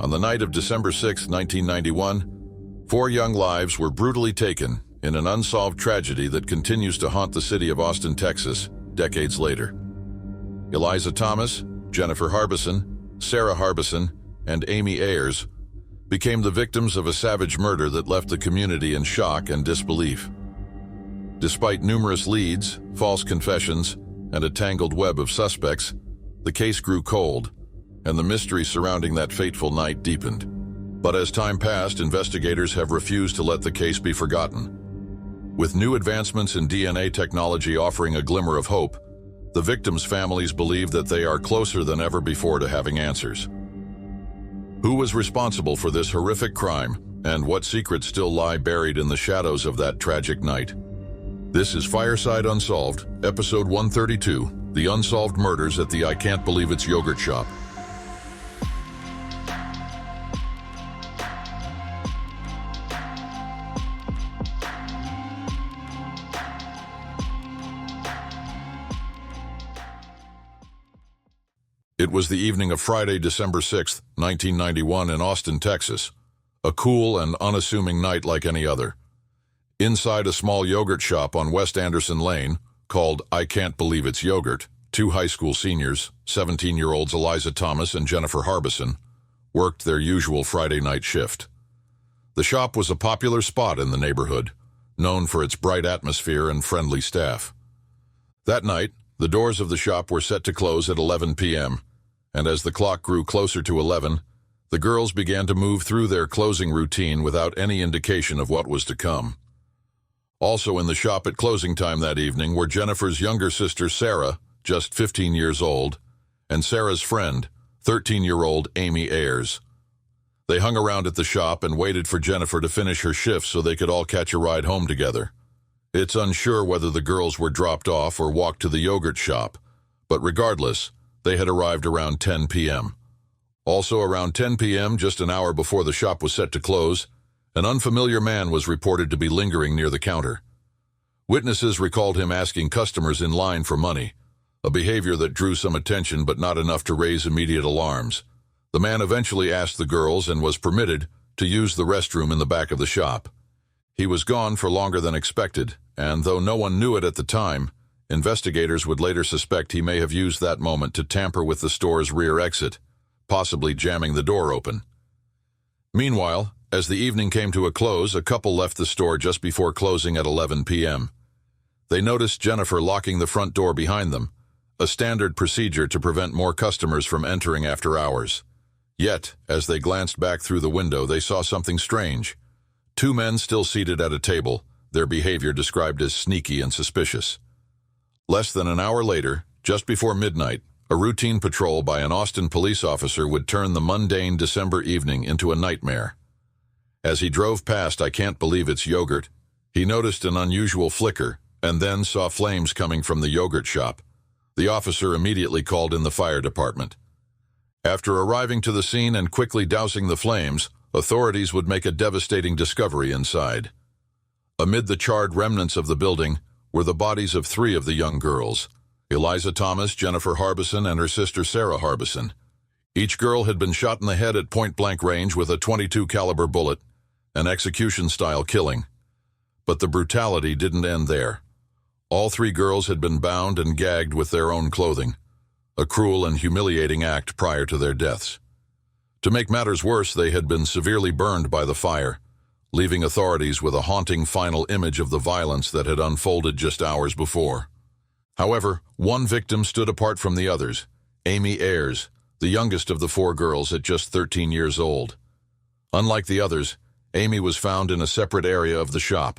On the night of December 6, 1991, 4 young lives were brutally taken in an unsolved tragedy that continues to haunt the city of Austin, Texas, decades later. Eliza Thomas, Jennifer Harbison, Sarah Harbison, and Amy Ayers became the victims of a savage murder that left the community in shock and disbelief. Despite numerous leads, false confessions, and a tangled web of suspects, the case grew cold, and the mystery surrounding that fateful night deepened. But as time passed, investigators have refused to let the case be forgotten. With new advancements in DNA technology offering a glimmer of hope, the victims' families believe that they are closer than ever before to having answers. Who was responsible for this horrific crime, and what secrets still lie buried in the shadows of that tragic night? This is Fireside Unsolved, Episode 132, The Unsolved Murders at the I Can't Believe It's Yogurt Shop. It was the evening of Friday, December 6, 1991 in Austin, Texas, a cool and unassuming night like any other. Inside a small yogurt shop on West Anderson Lane, called I Can't Believe It's Yogurt, 2 high school seniors, 17-year-olds Eliza Thomas and Jennifer Harbison, worked their usual Friday night shift. The shop was a popular spot in the neighborhood, known for its bright atmosphere and friendly staff. That night, the doors of the shop were set to close at 11 p.m., and as the clock grew closer to 11, the girls began to move through their closing routine without any indication of what was to come. Also in the shop at closing time that evening were Jennifer's younger sister Sarah, just 15 years old, and Sarah's friend, 13-year-old Amy Ayers. They hung around at the shop and waited for Jennifer to finish her shift so they could all catch a ride home together. It's unsure whether the girls were dropped off or walked to the yogurt shop, but regardless, they had arrived around 10 p.m. Also around 10 p.m., just an hour before the shop was set to close, an unfamiliar man was reported to be lingering near the counter. Witnesses recalled him asking customers in line for money, a behavior that drew some attention but not enough to raise immediate alarms. The man eventually asked the girls and was permitted to use the restroom in the back of the shop. He was gone for longer than expected, and though no one knew it at the time, investigators would later suspect he may have used that moment to tamper with the store's rear exit, possibly jamming the door open. Meanwhile, as the evening came to a close, a couple left the store just before closing at 11 p.m. They noticed Jennifer locking the front door behind them, a standard procedure to prevent more customers from entering after hours. Yet, as they glanced back through the window, they saw something strange. 2 men still seated at a table, their behavior described as sneaky and suspicious. Less than an hour later, just before midnight, a routine patrol by an Austin police officer would turn the mundane December evening into a nightmare. As he drove past I Can't Believe It's Yogurt, he noticed an unusual flicker and then saw flames coming from the yogurt shop. The officer immediately called in the fire department. After arriving to the scene and quickly dousing the flames, authorities would make a devastating discovery inside. Amid the charred remnants of the building were the bodies of 3 of the young girls, Eliza Thomas, Jennifer Harbison, and her sister Sarah Harbison. Each girl had been shot in the head at point-blank range with a .22 caliber bullet, an execution-style killing. But the brutality didn't end there. All 3 girls had been bound and gagged with their own clothing, a cruel and humiliating act prior to their deaths. To make matters worse, they had been severely burned by the fire, leaving authorities with a haunting final image of the violence that had unfolded just hours before. However, one victim stood apart from the others, Amy Ayers, the youngest of the 4 girls at just 13 years old. Unlike the others, Amy was found in a separate area of the shop,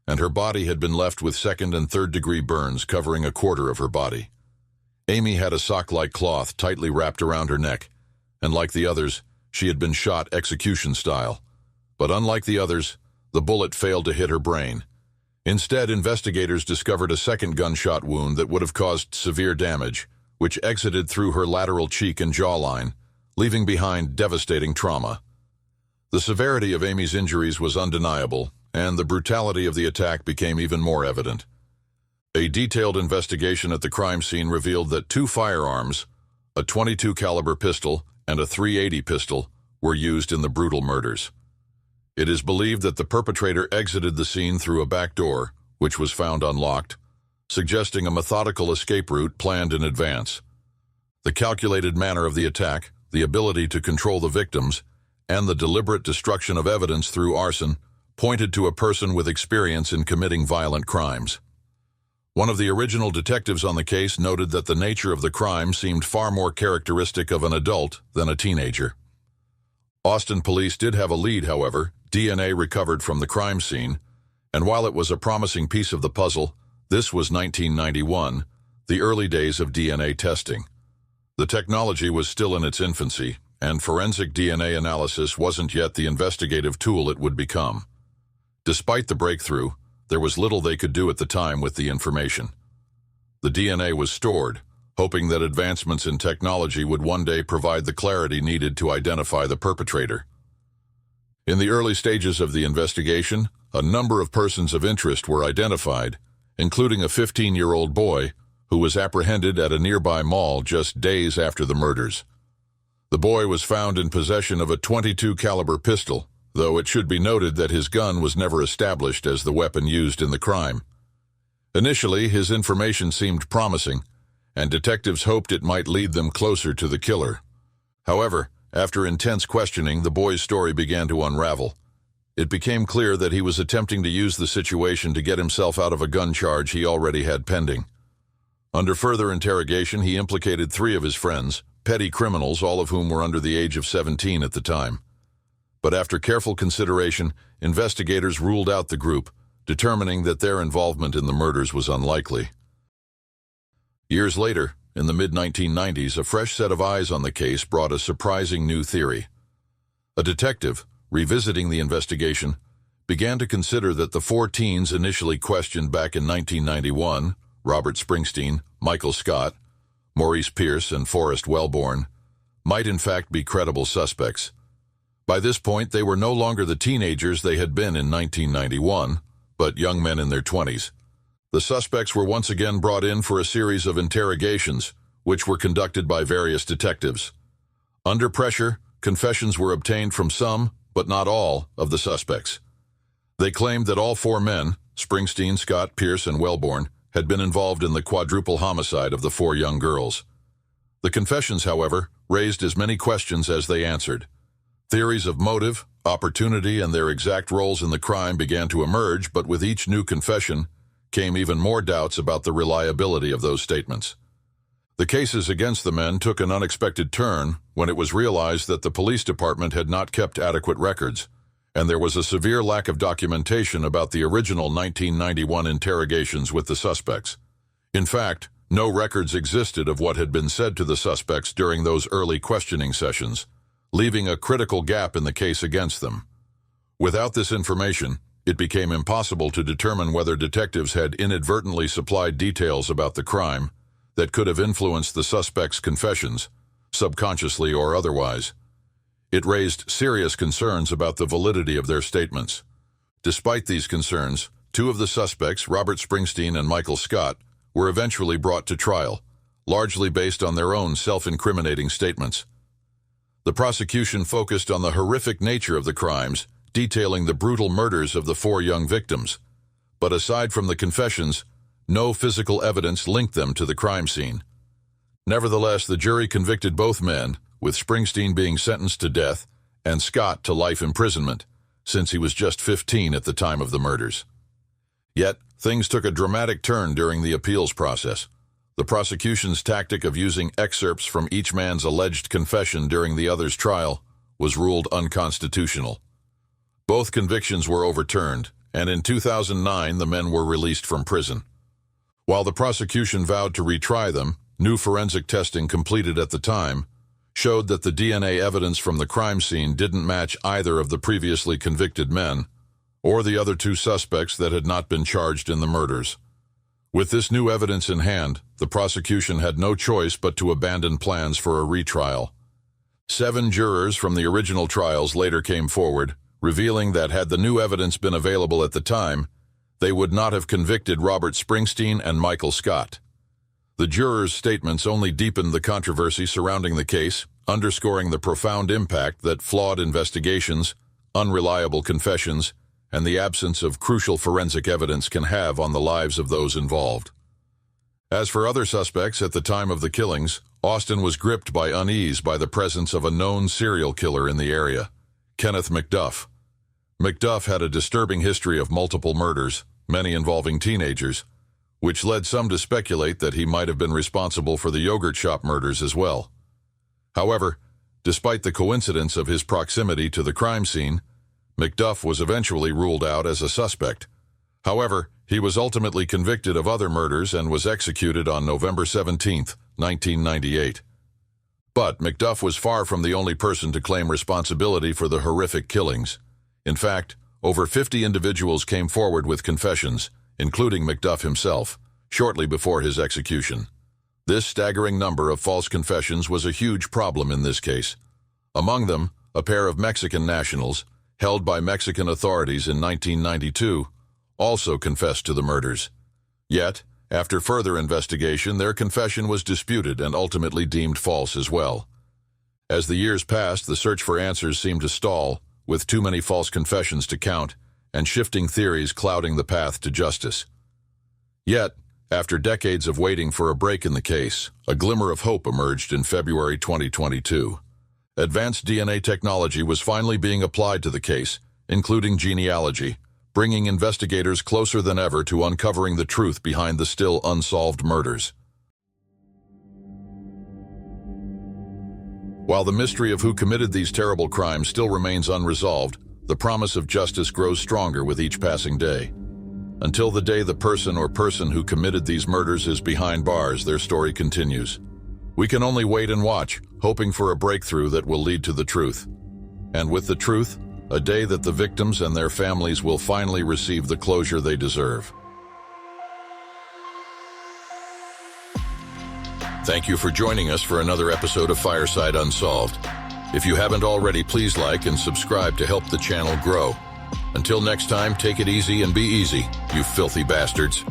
and her body had been left with 2nd and 3rd degree burns covering a quarter of her body. Amy had a sock-like cloth tightly wrapped around her neck, and like the others, she had been shot execution style. But unlike the others, the bullet failed to hit her brain. Instead, investigators discovered a 2nd gunshot wound that would have caused severe damage, which exited through her lateral cheek and jawline, leaving behind devastating trauma. The severity of Amy's injuries was undeniable, and the brutality of the attack became even more evident. A detailed investigation at the crime scene revealed that 2 firearms, a .22 caliber pistol and a .380 pistol, were used in the brutal murders. It is believed that the perpetrator exited the scene through a back door, which was found unlocked, suggesting a methodical escape route planned in advance. The calculated manner of the attack, the ability to control the victims, and the deliberate destruction of evidence through arson pointed to a person with experience in committing violent crimes. One of the original detectives on the case noted that the nature of the crime seemed far more characteristic of an adult than a teenager. Austin police did have a lead, however. DNA recovered from the crime scene, and while it was a promising piece of the puzzle, this was 1991, the early days of DNA testing. The technology was still in its infancy, and forensic DNA analysis wasn't yet the investigative tool it would become. Despite the breakthrough, there was little they could do at the time with the information. The DNA was stored, hoping that advancements in technology would one day provide the clarity needed to identify the perpetrator. In the early stages of the investigation, a number of persons of interest were identified, including a 15-year-old boy who was apprehended at a nearby mall just days after the murders. The boy was found in possession of a .22 caliber pistol, though it should be noted that his gun was never established as the weapon used in the crime. Initially, his information seemed promising, and detectives hoped it might lead them closer to the killer. However, after intense questioning, the boy's story began to unravel. It became clear that he was attempting to use the situation to get himself out of a gun charge he already had pending. Under further interrogation, he implicated 3 of his friends, petty criminals, all of whom were under the age of 17 at the time. But after careful consideration, investigators ruled out the group, determining that their involvement in the murders was unlikely. Years later, in the mid-1990s, a fresh set of eyes on the case brought a surprising new theory. A detective, revisiting the investigation, began to consider that the 4 teens initially questioned back in 1991, Robert Springsteen, Michael Scott, Maurice Pierce, and Forrest Wellborn, might in fact be credible suspects. By this point, they were no longer the teenagers they had been in 1991, but young men in their 20s. The suspects were once again brought in for a series of interrogations, which were conducted by various detectives. Under pressure, confessions were obtained from some, but not all, of the suspects. They claimed that all 4 men, Springsteen, Scott, Pierce, and Wellborn, had been involved in the quadruple homicide of the 4 young girls. The confessions, however, raised as many questions as they answered. Theories of motive, opportunity, and their exact roles in the crime began to emerge, but with each new confession came even more doubts about the reliability of those statements. The cases against the men took an unexpected turn when it was realized that the police department had not kept adequate records, and there was a severe lack of documentation about the original 1991 interrogations with the suspects. In fact, no records existed of what had been said to the suspects during those early questioning sessions, leaving a critical gap in the case against them. Without this information, it became impossible to determine whether detectives had inadvertently supplied details about the crime that could have influenced the suspects' confessions, subconsciously or otherwise. It raised serious concerns about the validity of their statements. Despite these concerns, 2 of the suspects, Robert Springsteen and Michael Scott, were eventually brought to trial, largely based on their own self-incriminating statements. The prosecution focused on the horrific nature of the crimes, detailing the brutal murders of the 4 young victims. But aside from the confessions, no physical evidence linked them to the crime scene. Nevertheless, the jury convicted both men, with Springsteen being sentenced to death and Scott to life imprisonment, since he was just 15 at the time of the murders. Yet, things took a dramatic turn during the appeals process. The prosecution's tactic of using excerpts from each man's alleged confession during the other's trial was ruled unconstitutional. Both convictions were overturned, and in 2009 the men were released from prison. While the prosecution vowed to retry them, new forensic testing completed at the time showed that the DNA evidence from the crime scene didn't match either of the previously convicted men or the other 2 suspects that had not been charged in the murders. With this new evidence in hand, the prosecution had no choice but to abandon plans for a retrial. 7 jurors from the original trials later came forward, revealing that had the new evidence been available at the time, they would not have convicted Robert Springsteen and Michael Scott. The jurors' statements only deepened the controversy surrounding the case, underscoring the profound impact that flawed investigations, unreliable confessions, and the absence of crucial forensic evidence can have on the lives of those involved. As for other suspects at the time of the killings, Austin was gripped by unease by the presence of a known serial killer in the area, Kenneth McDuff. McDuff had a disturbing history of multiple murders, many involving teenagers, which led some to speculate that he might have been responsible for the yogurt shop murders as well. However, despite the coincidence of his proximity to the crime scene, McDuff was eventually ruled out as a suspect. However, he was ultimately convicted of other murders and was executed on November 17, 1998. But McDuff was far from the only person to claim responsibility for the horrific killings. In fact, over 50 individuals came forward with confessions, including McDuff himself, shortly before his execution. This staggering number of false confessions was a huge problem in this case. Among them, a pair of Mexican nationals, held by Mexican authorities in 1992, also confessed to the murders. Yet, after further investigation, their confession was disputed and ultimately deemed false as well. As the years passed, the search for answers seemed to stall, with too many false confessions to count, and shifting theories clouding the path to justice. Yet, after decades of waiting for a break in the case, a glimmer of hope emerged in February 2022. Advanced DNA technology was finally being applied to the case, including genealogy, bringing investigators closer than ever to uncovering the truth behind the still unsolved murders. While the mystery of who committed these terrible crimes still remains unresolved, the promise of justice grows stronger with each passing day. Until the day the person or person who committed these murders is behind bars, their story continues. We can only wait and watch, hoping for a breakthrough that will lead to the truth. And with the truth, a day that the victims and their families will finally receive the closure they deserve. Thank you for joining us for another episode of Fireside Unsolved. If you haven't already, please like and subscribe to help the channel grow. Until next time, take it easy and be easy, you filthy bastards.